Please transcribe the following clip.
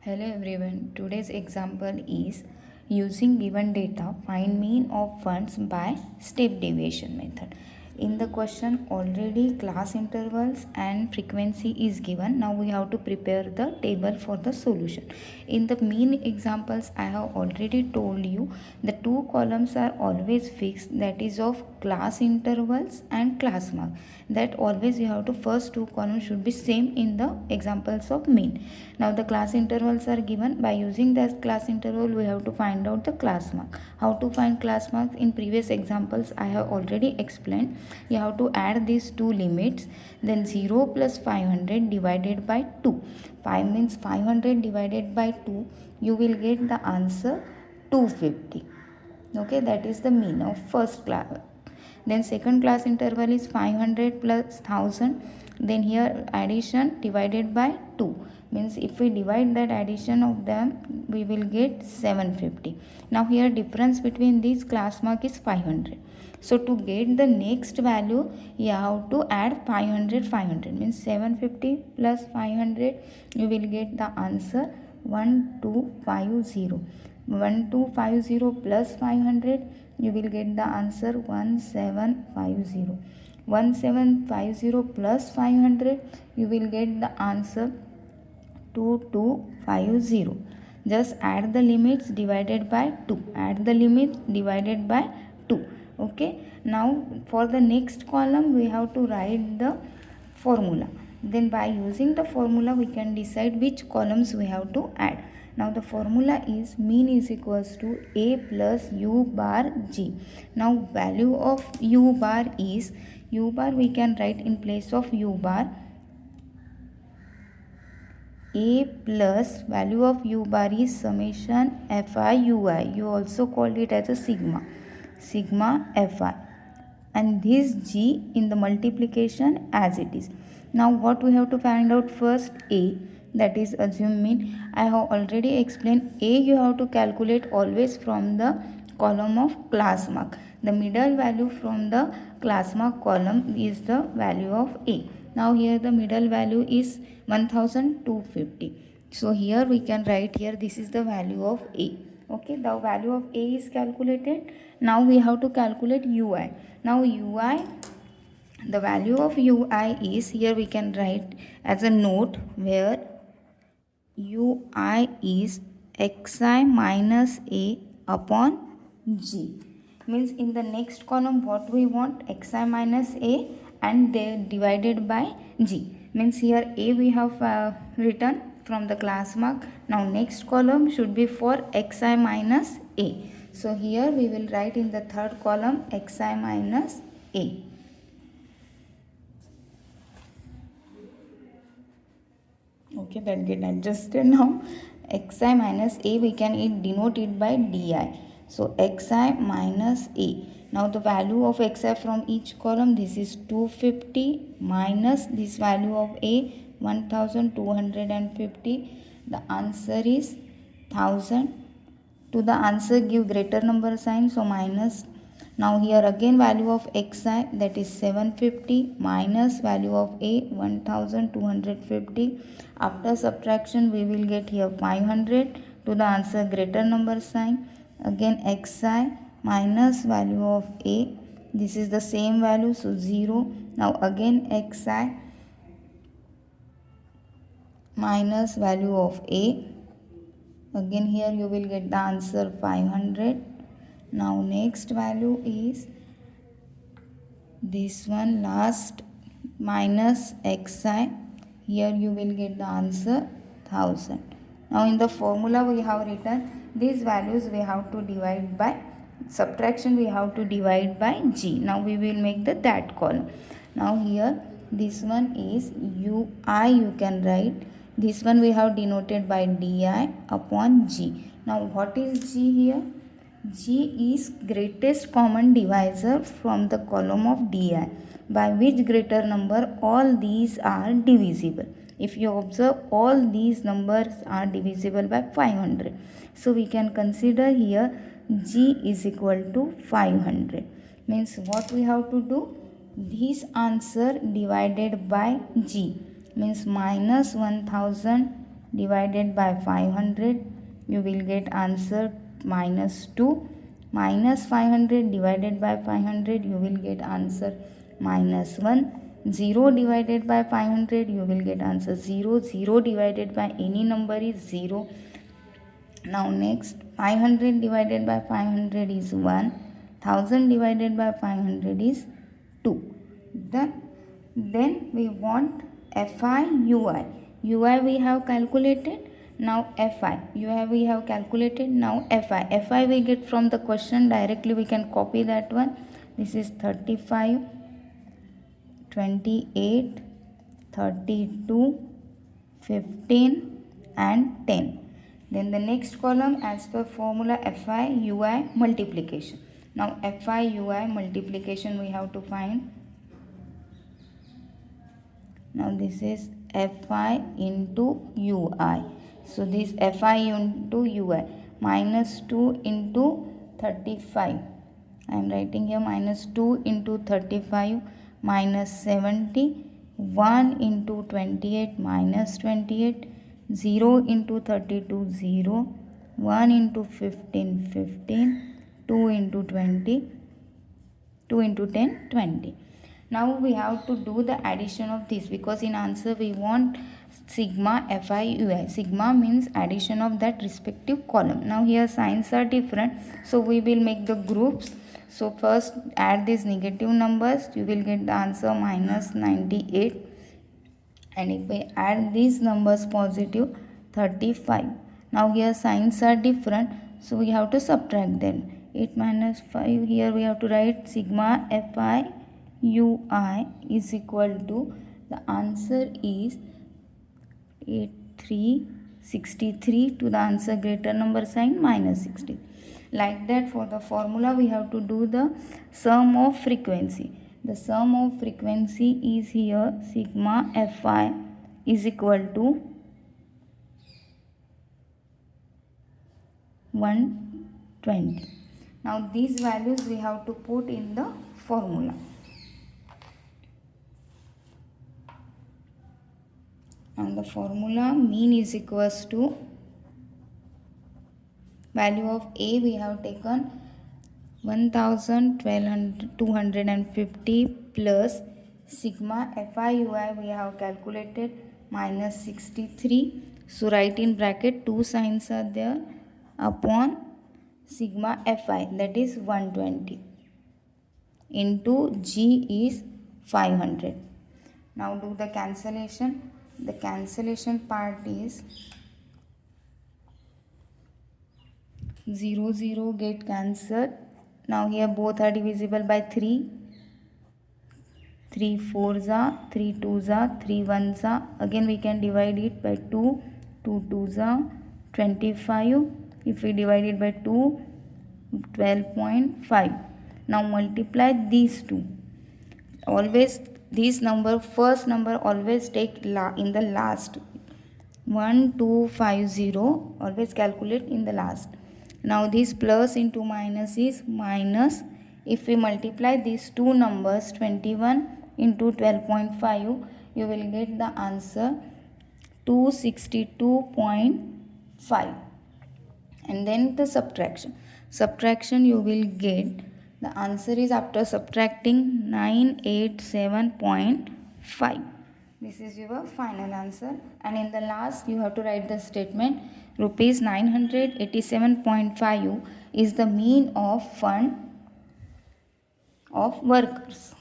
Hello everyone. Today's example is using given data find mean of funds by step deviation method. In the question already class intervals and frequency is given. Now we have to prepare the table for the solution. In the mean examples I have already told you the two columns are always fixed, that is of class intervals and class mark. That always you have to first two columns should be same in the examples of mean. Now the class intervals are given. By using that class interval we have to find out the class mark. How to find class marks? In previous examples I have already explained. You have to add these two limits, then 0 plus 500 divided by 2. 5 means 500 divided by 2, you will get the answer 250. Okay, that is the mean of first class. Then second class interval is 500 plus 1000. Then here addition divided by 2, means if we divide that addition of them we will get 750. Now here difference between these class mark is 500. So to get the next value you have to add 500 means 750 plus 500, you will get the answer 1250. 1250 plus 500, you will get the answer 1750. 1750 plus 500, you will get the answer 2250. Just add the limits divided by 2. Add the limit divided by 2. Okay. Now for the next column we have to write the formula. Then by using the formula we can decide which columns we have to add. Now the formula is mean is equals to A plus U bar G. Now value of U bar is, U bar we can write in place of U bar A plus value of U bar is summation Fi Ui. You also called it as a sigma. Sigma Fi. And this G in the multiplication as it is. Now what we have to find out first? A, that is assume mean. I have already explained A you have to calculate always from the column of class mark. The middle value from the class mark column is the value of A. Now here the middle value is 1250. So here we can write here this is the value of A. Okay, the value of A is calculated. Now we have to calculate Ui. Now Ui, the value of Ui is, here we can write as a note where Ui is xi minus A upon G. Means in the next column what we want? Xi minus A and they divided by G. Means here A we have written from the class mark. Now next column should be for xi minus A. So here we will write in the third column xi minus A. Okay, that get adjusted now. Xi minus A we can denote it by di. So xi minus A. Now the value of xi from each column, this is 250 minus this value of A 1250. The answer is 1000. To the answer give greater number sign, so minus. Now here again value of xi, that is 750 minus value of A 1250. After subtraction we will get here 500. To the answer greater number sign. Again xi minus value of A, this is the same value, so 0. Now again xi minus value of A, again here you will get the answer 500. Now next value is this one last minus xi, here you will get the answer 1000. Now in the formula we have written these values we have to divide by subtraction, we have to divide by G. Now we will make that column. Now here this one is Ui, you can write. This one we have denoted by di upon G. Now what is G here? G is greatest common divisor from the column of di, by which greater number all these are divisible. If you observe, all these numbers are divisible by 500. So we can consider here G is equal to 500. Means what we have to do? This answer divided by G. Means minus 1000 divided by 500, you will get answer minus 2. Minus 500 divided by 500, you will get answer minus 1. 0 divided by 500, you will get answer 0. 0 divided by any number is 0. Now next, 500 divided by 500 is 1. 1000 divided by 500 is 2. Then we want Fi Ui. Ui we have calculated. Now Fi. Ui we have calculated. Now Fi. Fi we get from the question directly. We can copy that one. This is 35, 28, 32, 15 and 10. Then the next column as per formula Fi Ui multiplication. Now Fi Ui multiplication we have to find. Now this is Fi into Ui. So this Fi into Ui minus 2 into 35. I am writing here minus 2 into 35 minus 70. 1 into 28 minus 28. 0 into 32 0. 1 into 15 15. 2 into 20. 2 into 10 20. Now we have to do the addition of this because in answer we want sigma Fi Ui. Sigma means addition of that respective column. Now here signs are different, so we will make the groups. So first add these negative numbers, you will get the answer minus 98. And if we add these numbers positive, 35. Now here signs are different, so we have to subtract them. 8 minus 5, here we have to write sigma Fi Ui is equal to, the answer is 63 to the answer greater number sign minus 60. Like that, for the formula we have to do the sum of frequency. The sum of frequency is here sigma Fi is equal to 120. Now these values we have to put in the formula. And the formula mean is equals to, value of A we have taken 1250 plus sigma Fi Ui we have calculated minus 63. So write in bracket, two signs are there, upon sigma Fi, that is 120, into G is 500. Now do the cancellation. The cancellation part is 0 0 get cancelled. Now here both are divisible by 3. 3 4s are, 3 2s are, 3 1s are. Again we can divide it by 2. 2 2s are 25. If we divide it by 2, 12.5. Now multiply these two. Always this number, first number always take in the last. 1250 always calculate in the last. Now this plus into minus is minus. If we multiply these two numbers, 21 into 12.5, you will get the answer 262.5. And then the subtraction. Subtraction you will get, the answer is after subtracting 987.5. This is your final answer. And in the last you have to write the statement, rupees 987.5 is the mean of fund of workers.